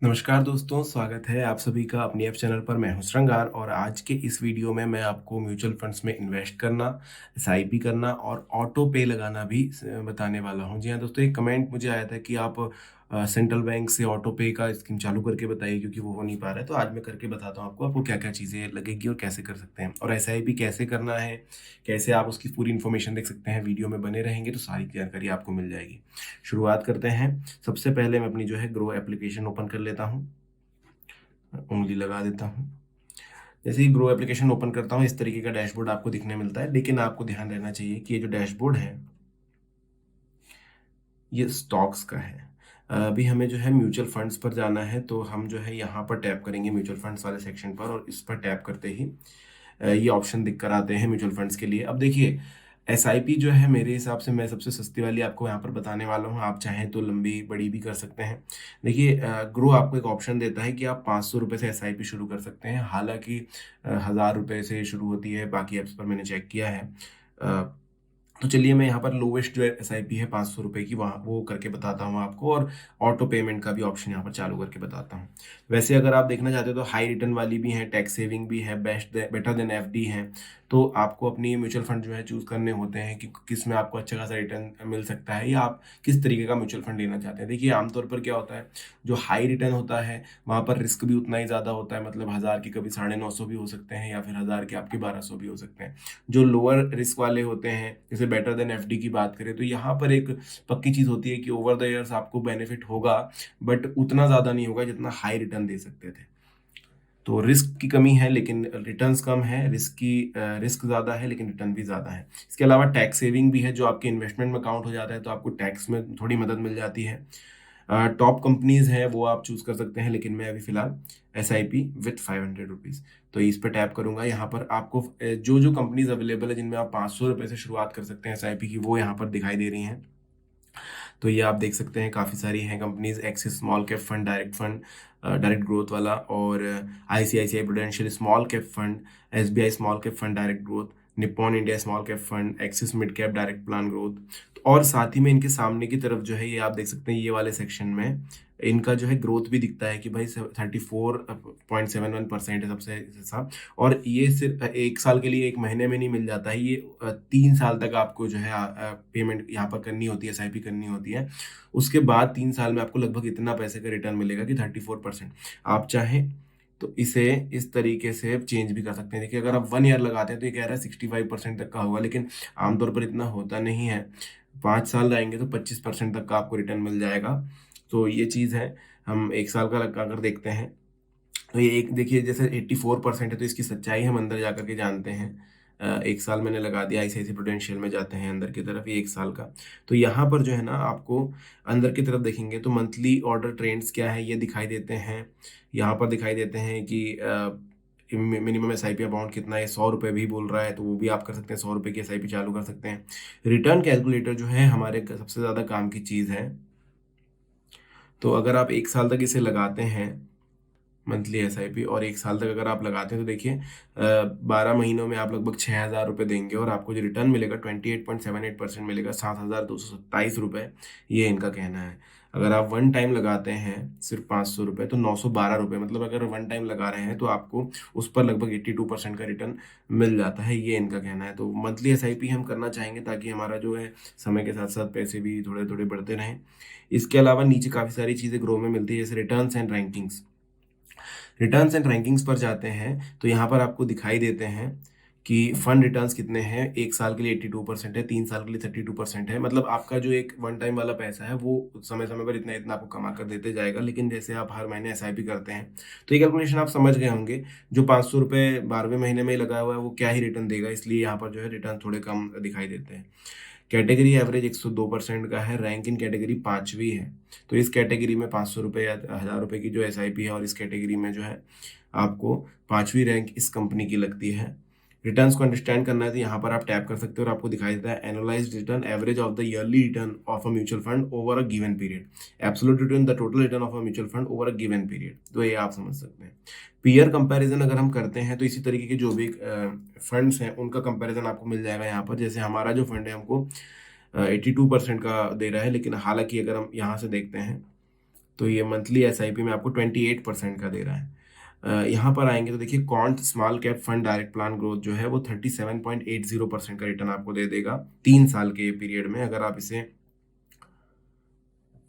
नमस्कार दोस्तों, स्वागत है आप सभी का अपनी ऐप चैनल पर। मैं हूं श्रृंगार और आज के इस वीडियो में मैं आपको म्यूचुअल फंड्स में इन्वेस्ट करना, एसआईपी करना और ऑटो पे लगाना भी बताने वाला हूं। जी हाँ दोस्तों, एक कमेंट मुझे आया था कि आप सेंट्रल बैंक से ऑटो पे का स्कीम चालू करके बताइए क्योंकि वो हो नहीं पा रहा है। तो आज मैं करके बताता हूँ आपको क्या क्या चीज़ें लगेगी और कैसे कर सकते हैं, और एसआईपी कैसे करना है, कैसे आप उसकी पूरी इन्फॉर्मेशन देख सकते हैं। वीडियो में बने रहेंगे तो सारी जानकारी आपको मिल जाएगी। शुरुआत करते हैं। सबसे पहले मैं अपनी जो है ग्रो एप्लीकेशन ओपन कर लेता हूँ, उंगली लगा देता हूँ। जैसे ही ग्रो एप्लीकेशन ओपन करता हूँ, इस तरीके का डैशबोर्ड आपको दिखने मिलता है, लेकिन आपको ध्यान रहना चाहिए कि ये जो डैशबोर्ड है ये स्टॉक्स का है। अभी हमें जो है म्यूचुअल फंड्स पर जाना है, तो हम जो है यहाँ पर टैप करेंगे म्यूचुअल फंड्स वाले सेक्शन पर, और इस पर टैप करते ही ये ऑप्शन दिख कर आते हैं म्यूचुअल फंड्स के लिए। अब देखिए, एसआईपी जो है मेरे हिसाब से मैं सबसे सस्ती वाली आपको यहाँ पर बताने वाला हूँ। आप चाहें तो लंबी बड़ी भी कर सकते हैं। देखिए, ग्रो आपको एक ऑप्शन देता है कि आप 500 रुपये से एसआईपी शुरू कर सकते हैं। हालांकि 1000 रुपये से शुरू होती है, बाकी ऐप्स पर मैंने चेक किया है। तो चलिए, मैं यहाँ पर लोवेस्ट जो एसआईपी है 500 रुपये की, वहाँ वो करके बताता हूँ आपको, और ऑटो पेमेंट का भी ऑप्शन यहाँ पर चालू करके बताता हूँ। वैसे अगर आप देखना चाहते हो तो हाई रिटर्न वाली भी है, टैक्स सेविंग भी है, बेटर देन एफडी है। तो आपको अपनी म्यूचुअल फंड जो है चूज करने होते हैं कि किस में आपको अच्छा खासा रिटर्न मिल सकता है, या आप किस तरीके का म्यूचुअल फंड लेना चाहते हैं। देखिए, आमतौर पर क्या होता है, जो हाई रिटर्न होता है वहाँ पर रिस्क भी उतना ही ज़्यादा होता है। मतलब 1000 के कभी 950 भी हो सकते हैं, या फिर 1000 के आपके 1200 भी हो सकते हैं। जो लोअर रिस्क वाले होते हैं, जैसे बेटर देन एफडी की बात करें, तो यहाँ पर एक पक्की चीज़ होती है कि ओवर द ईयर्स आपको बेनिफिट होगा, बट उतना ज़्यादा नहीं होगा जितना हाई रिटर्न दे सकते थे। तो रिस्क की कमी है लेकिन रिटर्न्स कम है, रिस्क ज़्यादा है लेकिन रिटर्न भी ज़्यादा है। इसके अलावा टैक्स सेविंग भी है, जो आपके इन्वेस्टमेंट में काउंट हो जाता है, तो आपको टैक्स में थोड़ी मदद मिल जाती है। टॉप कंपनीज हैं वो आप चूज कर सकते हैं, लेकिन मैं अभी फिलहाल एसआईपी विथ 500 रुपीज़, तो इस पर टैप करूंगा। यहाँ पर आपको जो जो कंपनीज अवेलेबल है जिनमें आप 500 रुपये से शुरुआत कर सकते हैं एसआईपी की, वो यहाँ पर दिखाई दे रही हैं। तो ये आप देख सकते हैं, काफ़ी सारी हैं companies. Axis small cap fund, direct fund, direct growth वाला, और ICICI Prudential small cap fund, SBI small cap fund direct growth, Nippon India small cap fund, axis mid cap direct plan growth. और साथ ही में इनके सामने की तरफ जो है, ये आप देख सकते हैं, ये वाले सेक्शन में इनका जो है ग्रोथ भी दिखता है कि भाई 34.71% है सबसे हिसाब। और ये सिर्फ 1 साल के लिए, 1 महीने में नहीं मिल जाता है, ये 3 साल तक आपको जो है पेमेंट यहाँ पर करनी होती है, एसआईपी करनी होती है। उसके बाद 3 साल में आपको लगभग इतना पैसे का रिटर्न मिलेगा कि 34%। आप चाहें तो इसे इस तरीके से चेंज भी कर सकते हैं। देखिए, अगर आप 1 ईयर लगाते हैं तो ये कह रहा है 65% तक का होगा, लेकिन आमतौर पर इतना होता नहीं है। 5 साल रहेंगे तो 25% तक का आपको रिटर्न मिल जाएगा। तो ये चीज़ है। हम 1 साल का लगा कर देखते हैं, तो ये एक देखिए, जैसे 84% है, तो इसकी सच्चाई हम अंदर जाकर के जानते हैं। 1 साल मैंने लगा दिया, आईसीआईसी प्रूडेंशियल में जाते हैं अंदर की तरफ, ये 1 साल का। तो यहाँ पर जो है ना, आपको अंदर की तरफ देखेंगे तो मंथली ऑर्डर ट्रेंड्स क्या है ये दिखाई देते हैं। यहाँ पर दिखाई देते हैं कि मिनिमम एसआईपी अमाउंट कितना है, 100 रुपये भी बोल रहा है, तो वो भी आप कर सकते हैं, 100 रुपये की एसआईपी चालू कर सकते हैं। रिटर्न कैलकुलेटर जो है हमारे सबसे ज़्यादा काम की चीज़ है। तो अगर आप 1 साल तक इसे लगाते हैं, मंथली एसआईपी, और 1 साल तक अगर आप लगाते हैं, तो देखिए 12 महीनों में आप लगभग 6000 रुपये देंगे, और आपको जो रिटर्न मिलेगा 28.78% मिलेगा, 7227 रुपये। ये इनका कहना है। अगर आप वन टाइम लगाते हैं सिर्फ 500 रुपये, तो 912 रुपये, मतलब अगर वन टाइम लगा रहे हैं तो आपको उस पर लगभग 82% का रिटर्न मिल जाता है, ये इनका कहना है। तो मंथली एसआईपी हम करना चाहेंगे ताकि हमारा जो है समय के साथ साथ पैसे भी थोड़े थोड़े बढ़ते रहें। इसके अलावा नीचे काफ़ी सारी चीज़ें ग्रो में मिलती है, जैसे returns and rankings. Returns and rankings पर जाते हैं तो यहाँ पर आपको दिखाई देते हैं कि फंड रिटर्न्स कितने हैं। 1 साल के लिए 82% है, 3 साल के लिए 32% है। मतलब आपका जो एक वन टाइम वाला पैसा है वो समय समय पर इतना इतना आपको कमा कर देते जाएगा, लेकिन जैसे आप हर महीने एसआईपी करते हैं तो ये कैलकुलेशन आप समझ गए होंगे। जो 500 रुपये 12वें महीने में ही लगाया हुआ है वो क्या ही रिटर्न देगा, इसलिए यहाँ पर जो है रिटर्न थोड़े कम दिखाई देते हैं। कैटेगरी एवरेज 102% का है, रैंक इन कैटेगरी 5वीं है। तो इस कैटेगरी में 500 रुपये या 1000 रुपये की जो एसआईपी है, और इस कैटेगरी में जो है आपको 5वीं रैंक इस कंपनी की लगती है। रिटर्न्स को अंडरस्टैंड करना है तो यहाँ पर आप टैप कर सकते हो, और आपको दिखाई देता है analysed return average of the yearly return of a mutual fund over a given period, absolute return the total return of a mutual fund over a given period. तो ये आप समझ सकते हैं। पीयर कंपैरिजन अगर हम करते हैं तो इसी तरीके के जो भी फंड्स हैं उनका कंपैरिजन आपको मिल जाएगा यहाँ पर। जैसे हमारा जो फंड है हमको 82% का दे रहा है, लेकिन हालांकि अगर हम यहाँ से देखते हैं तो ये मंथली एसआईपी में आपको 28% का दे रहा है। यहाँ पर आएँगे तो देखिए quant small cap fund direct plan growth जो है वो 37.80% का रिटर्न आपको दे देगा 3 साल के पीरियड में। अगर आप इसे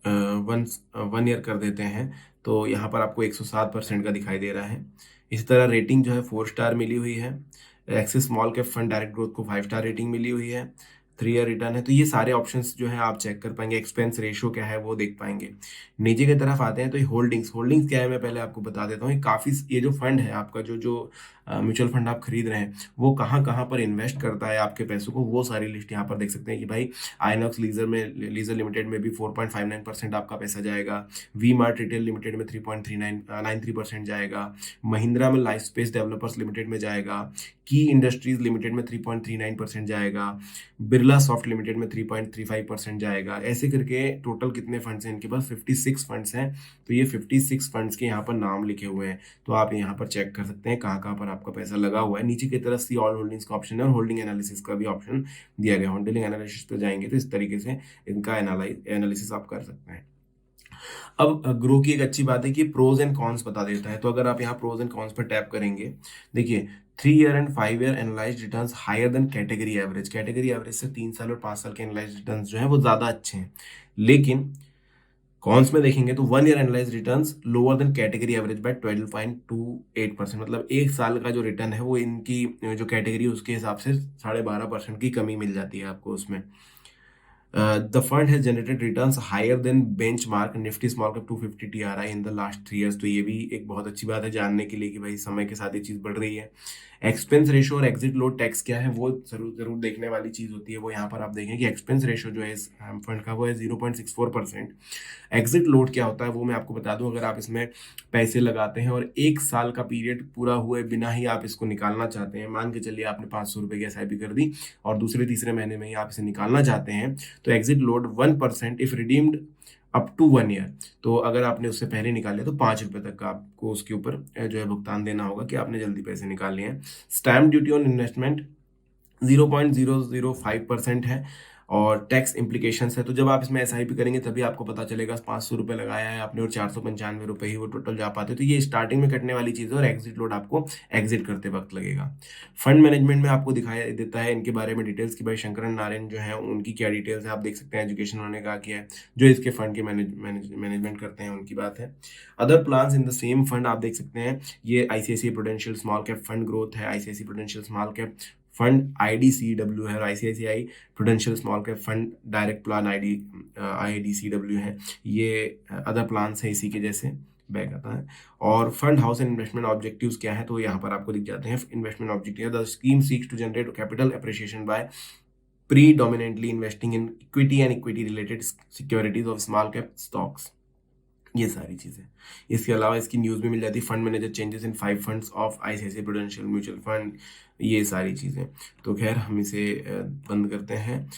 अ, वन 1 ईयर कर देते हैं, तो यहाँ पर आपको 107% का दिखाई दे रहा है। इसी तरह रेटिंग जो है 4 स्टार मिली हुई है। Axis small cap fund direct growth को 5 स्टार रेटिंग मिली हुई है। 3 ईयर रिटर्न है। तो ये सारे ऑप्शंस जो हैं आप चेक कर पाएँगे, एक्सपेंस रेशियो क्या है वो देख पाएँगे। नीचे की तरफ आते हैं तो ये होल्डिंग्स, होल्डिंग्स क्या है मैं पहले आपको बता देता हूँ। ये काफ़ी ये जो फंड है आपका जो म्यूचुअल फंड आप खरीद रहे हैं, वो कहाँ-कहाँ पर इन्वेस्ट करता है आपके पैसों को, वो सारी लिस्ट यहाँ पर देख सकते हैं कि भाई आइनॉक्स लीजर लिमिटेड में भी 4.59% आपका पैसा जाएगा। वी मार्ट रिटेल लिमिटेड में 3.93% जाएगा। महिंद्रा में लाइफ स्पेस डेवलपर्स लिमिटेड में जाएगा। की इंडस्ट्रीज लिमिटेड में 3.39% जाएगा। बिरला सॉफ्ट लिमिटेड में 3.35% जाएगा। ऐसे करके टोटल कितने फंड्स हैं इनके पास? 56 फंड्स हैं। तो ये 56 फंड्स के यहाँ पर नाम लिखे हुए हैं। तो आप यहाँ पर चेक कर सकते हैं कहाँ-कहाँ पर आपका पैसा लगा हुआ है। नीचे की तरफ सी ऑल होल्डिंग्स का ऑप्शन है और होल्डिंग एनालिसिस का भी ऑप्शन दिया गया है। होल्डिंग एनालिसिस पे जाएँगे तो इस तरीके से इनका एनालिसिस आप कर सकते हैं। अब ग्रो की एक अच्छी बात है कि प्रोज एंड कॉन्स बता देता है। तो अगर आप यहाँ प्रोज एंड कॉन्स पर टैप करेंगे, देखिए 3 year and 5 year annualised returns higher than category average. Category average से 3 साल और 5 साल के एनालाइज्ड रिटर्न्स जो हैं वो ज़्यादा अच्छे हैं। लेकिन कॉन्स में देखेंगे तो 1 year annualised returns lower than category average by 12.28%। मतलब 1 साल का जो रिटर्न है वो इनकी जो कैटेगरी है उसके हिसाब से 12.5% की कमी मिल जाती है आपको उसमें। The fund has generated returns higher than benchmark Nifty Small Cap 250 TRI in the last 3 years। तो ये भी एक बहुत अच्छी बात है जानने के लिए कि भाई समय के साथ ये चीज़ बढ़ रही है। एक्सपेंस रेशियो और एग्जिट लोड टैक्स क्या है वो जरूर देखने वाली चीज़ होती है। वो यहाँ पर आप देखें कि एक्सपेंस रेशियो जो है इस फंड का वो है 0.64%। एग्जिट लोड क्या होता है वो मैं आपको बता दूं। अगर आप इसमें पैसे लगाते हैं और 1 साल का पीरियड पूरा हुए बिना ही आप इसको निकालना चाहते हैं, मान के चलिए आपने 500 रुपये की एसआईपी कर दी और दूसरे तीसरे महीने में ही आप इसे निकालना चाहते हैं, तो exit load 1% if redeemed up to 1 year. तो अगर आपने उससे पहले निकाले तो 5 रुपये तक का आपको उसके ऊपर जो है भुगतान देना होगा कि आपने जल्दी पैसे निकाल लिए हैं। स्टैम्प ड्यूटी ऑन इन्वेस्टमेंट 0.005% है और टैक्स इम्प्लीकेशंस है। तो जब आप इसमें एसआईपी करेंगे तभी आपको पता चलेगा 500 रुपये लगाया है आपने और 495 रुपये ही वो टोटल जा पाते। तो ये स्टार्टिंग में कटने वाली चीज़ है और एग्जिट लोड आपको एग्जिट करते वक्त लगेगा। फंड मैनेजमेंट में आपको दिखाई देता है इनके बारे में डिटेल्स कि भाई शंकरन नारायण जो है उनकी क्या डिटेल्स है आप देख सकते हैं। एजुकेशन उन्होंने कहा किया है, जो इसके फंड के मैनेजमेंट करते हैं उनकी बात है। Other plans in the same fund आप देख सकते हैं, ये ICICI Prudential small cap fund growth है, ICICI Prudential small cap fund IDCW है और ICICI Prudential small cap fund direct plan IDCW है। ये अदर प्लान्स है इसी के जैसे बैक आता है। और fund house and investment objectives क्या है तो यहाँ पर आपको दिख जाते हैं। Investment objective the scheme seeks to generate capital appreciation by predominantly investing in equity and equity related securities of small cap stocks। ये सारी चीज़ें, इसके अलावा इसकी न्यूज़ भी मिल जाती है। Fund manager changes in 5 funds of ICICI prudential mutual fund, ये सारी चीज़ें। तो खैर हम इसे बंद करते हैं।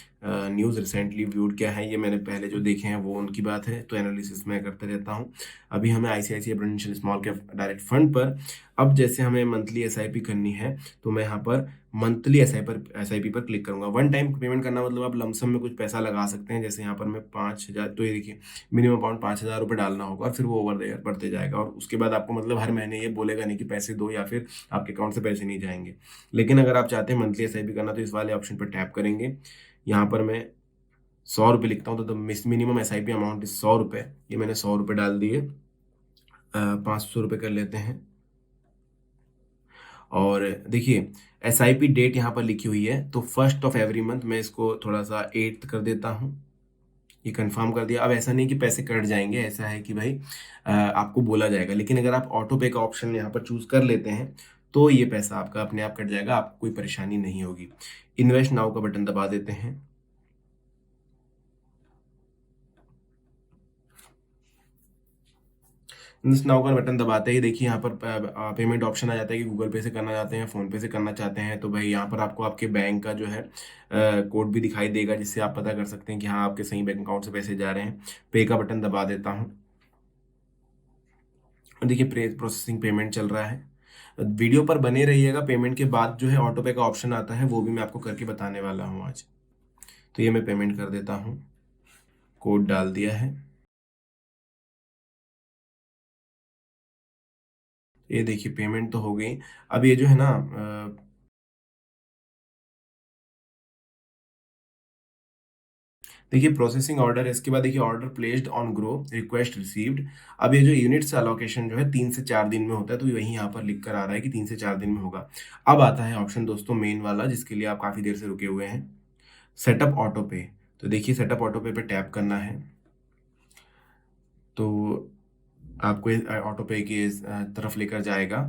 न्यूज़ रिसेंटली व्यूड क्या है ये मैंने पहले जो देखे हैं वो उनकी बात है, तो एनालिसिस मैं करते रहता हूँ। अभी हमें ICICI Prudential small cap direct fund पर अब जैसे हमें मंथली एसआईपी करनी है तो मैं यहाँ पर मंथली एसआईपी पर क्लिक करूंगा। वन टाइम पेमेंट करना मतलब आप लमसम में कुछ पैसा लगा सकते हैं। जैसे यहाँ पर मैं 5,000, तो ये देखिए मिनिमम अमाउंट 5,000 रुपये डालना होगा और फिर वो ओवर देयर बढ़ते जाएगा और उसके बाद आपको मतलब हर महीने ये बोलेगा नहीं कि पैसे दो या फिर आपके अकाउंट से पैसे नहीं जाएंगे। लेकिन अगर आप चाहते हैं मंथली एसआईपी करना तो इस वाले ऑप्शन पर टैप करेंगे। यहाँ पर मैं 100 रुपये लिखता हूँ तो मिनिमम एसआईपी अमाउंट इज 100 रुपये। ये मैंने 100 रुपये डाल दिए। 500 रुपये कर लेते हैं और देखिए एसआईपी डेट यहाँ पर लिखी हुई है तो 1st ऑफ एवरी मंथ मैं इसको थोड़ा सा 8th कर देता हूँ। ये कंफर्म कर दिया। अब ऐसा नहीं कि पैसे कट जाएंगे, ऐसा है कि भाई आपको बोला जाएगा। लेकिन अगर आप ऑटो पे का ऑप्शन यहाँ पर चूज कर लेते हैं तो ये पैसा आपका अपने आप कट जाएगा, आपको कोई परेशानी नहीं होगी। इन्वेस्ट नाउ का बटन दबा देते हैं। इन्वेस्ट नाउ का बटन दबाते ही देखिए यहाँ पर पेमेंट ऑप्शन आ जाता है कि गूगल पे से करना चाहते हैं, फ़ोन पे से करना चाहते हैं। तो भाई यहाँ पर आपको आपके बैंक का जो है कोड भी दिखाई देगा जिससे आप पता कर सकते हैं कि हाँ आपके सही बैंक अकाउंट से पैसे जा रहे हैं। पे का बटन दबा देता हूँ। देखिए प्रोसेसिंग पेमेंट चल रहा है। वीडियो पर बने रहिएगा। पेमेंट के बाद जो है ऑटो पे का ऑप्शन आता है वो भी मैं आपको करके बताने वाला हूँ आज। तो ये मैं पेमेंट कर देता हूँ। कोड डाल दिया है। ये देखिए पेमेंट तो हो गई। अब ये जो है ना देखिए प्रोसेसिंग ऑर्डर है, इसके बाद देखिए order placed on grow, request received. अब ये जो यूनिट्स एलोकेशन जो है 3 से 4 दिन में होता है, तो वही यहाँ पर लिख कर आ रहा है कि 3 से 4 दिन में होगा। अब आता है ऑप्शन दोस्तों मेन वाला, जिसके लिए आप काफ़ी देर से रुके हुए हैं, सेटअप ऑटो पे। तो देखिए सेटअप ऑटो पे टैप करना है, तो आपको ऑटो पे की तरफ लेकर जाएगा।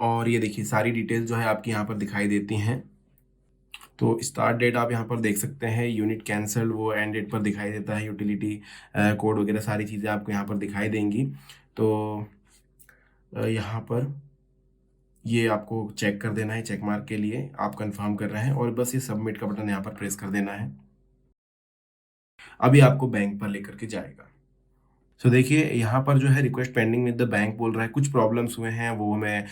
और ये देखिए सारी डिटेल्स जो है आपकी यहाँ पर दिखाई देती हैं। तो स्टार्ट डेट आप यहाँ पर देख सकते हैं, यूनिट कैंसल वो एंड डेट पर दिखाई देता है, यूटिलिटी कोड वगैरह सारी चीज़ें आपको यहाँ पर दिखाई देंगी। तो यहाँ पर ये आपको चेक कर देना है, चेक मार्क के लिए आप कंफर्म कर रहे हैं और बस ये सबमिट का बटन यहाँ पर प्रेस कर देना है। अभी आपको बैंक पर लेकर के जाएगा। सो देखिए यहाँ पर जो है request pending with the bank बोल रहा है, कुछ प्रॉब्लम्स हुए हैं, वो मैं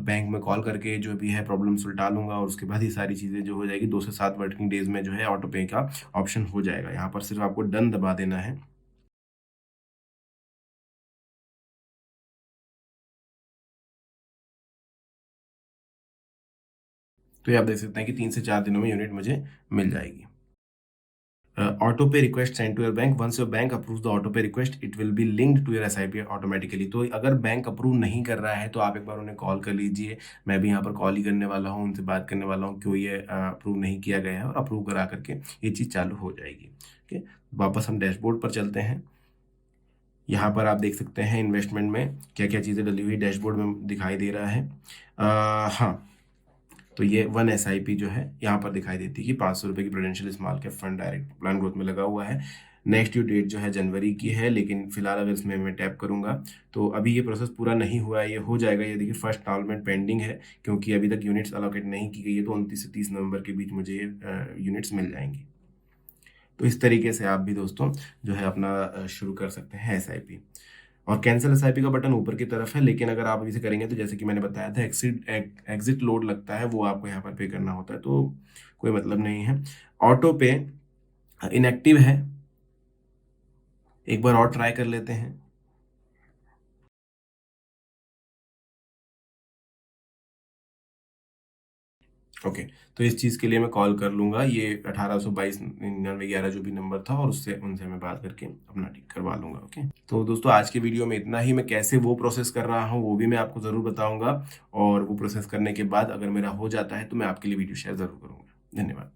बैंक में कॉल करके जो भी है प्रॉब्लम सुलझा लूँगा और उसके बाद ही सारी चीज़ें जो हो जाएगी, 2 से 7 वर्किंग डेज़ में जो है ऑटो पे का ऑप्शन हो जाएगा। यहाँ पर सिर्फ आपको डन दबा देना है। तो ये आप देख सकते हैं कि 3 से 4 दिनों में यूनिट मुझे मिल जाएगी। Auto pay request send to your bank, once your bank approves the auto pay request it will be linked to your SIP automatically. तो अगर बैंक अप्रूव नहीं कर रहा है तो आप एक बार उन्हें कॉल कर लीजिए। मैं भी यहाँ पर कॉल ही करने वाला हूँ, उनसे बात करने वाला हूँ क्यों ये अप्रूव नहीं किया गया है, और अप्रूव करा करके ये चीज़ चालू हो जाएगी। ओके, वापस हम डैशबोर्ड पर चलते हैं। यहाँ पर आप देख सकते हैं इन्वेस्टमेंट में क्या क्या चीज़ें डली हुई डैशबोर्ड में दिखाई दे रहा है। हाँ, तो ये 1 एसआईपी जो है यहाँ पर दिखाई देती है कि 500 रुपये की prudential small cap fund direct plan growth में लगा हुआ है। नेक्स्ट ड्यू डेट जो है जनवरी की है, लेकिन फिलहाल अगर इसमें मैं टैप करूंगा तो अभी ये प्रोसेस पूरा नहीं हुआ है, ये हो जाएगा। ये देखिए फर्स्ट इंस्टॉलमेंट पेंडिंग है, क्योंकि अभी तक यूनिट्स अलोकेट नहीं की गई है, तो 29 से 30 नवंबर के बीच मुझे यूनिट्स मिल जाएंगी। तो इस तरीके से आप भी दोस्तों जो है अपना शुरू कर सकते हैं एसआईपी। और कैंसिल एसआईपी का बटन ऊपर की तरफ है, लेकिन अगर आप अभी से करेंगे तो जैसे कि मैंने बताया था एग्जिट लोड लगता है, वो आपको यहाँ पर पे करना होता है, तो कोई मतलब नहीं है। ऑटो पे इनएक्टिव है, एक बार और ट्राई कर लेते हैं। ओके, तो इस चीज़ के लिए मैं कॉल कर लूँगा, ये 1822 9911 जो भी नंबर था, और उससे उनसे मैं बात करके अपना ठीक करवा लूँगा। ओके, तो दोस्तों आज के वीडियो में इतना ही। मैं कैसे वो प्रोसेस कर रहा हूँ वो भी मैं आपको ज़रूर बताऊँगा, और वो प्रोसेस करने के बाद अगर मेरा हो जाता है तो मैं आपके लिए वीडियो शेयर ज़रूर करूँगा। धन्यवाद।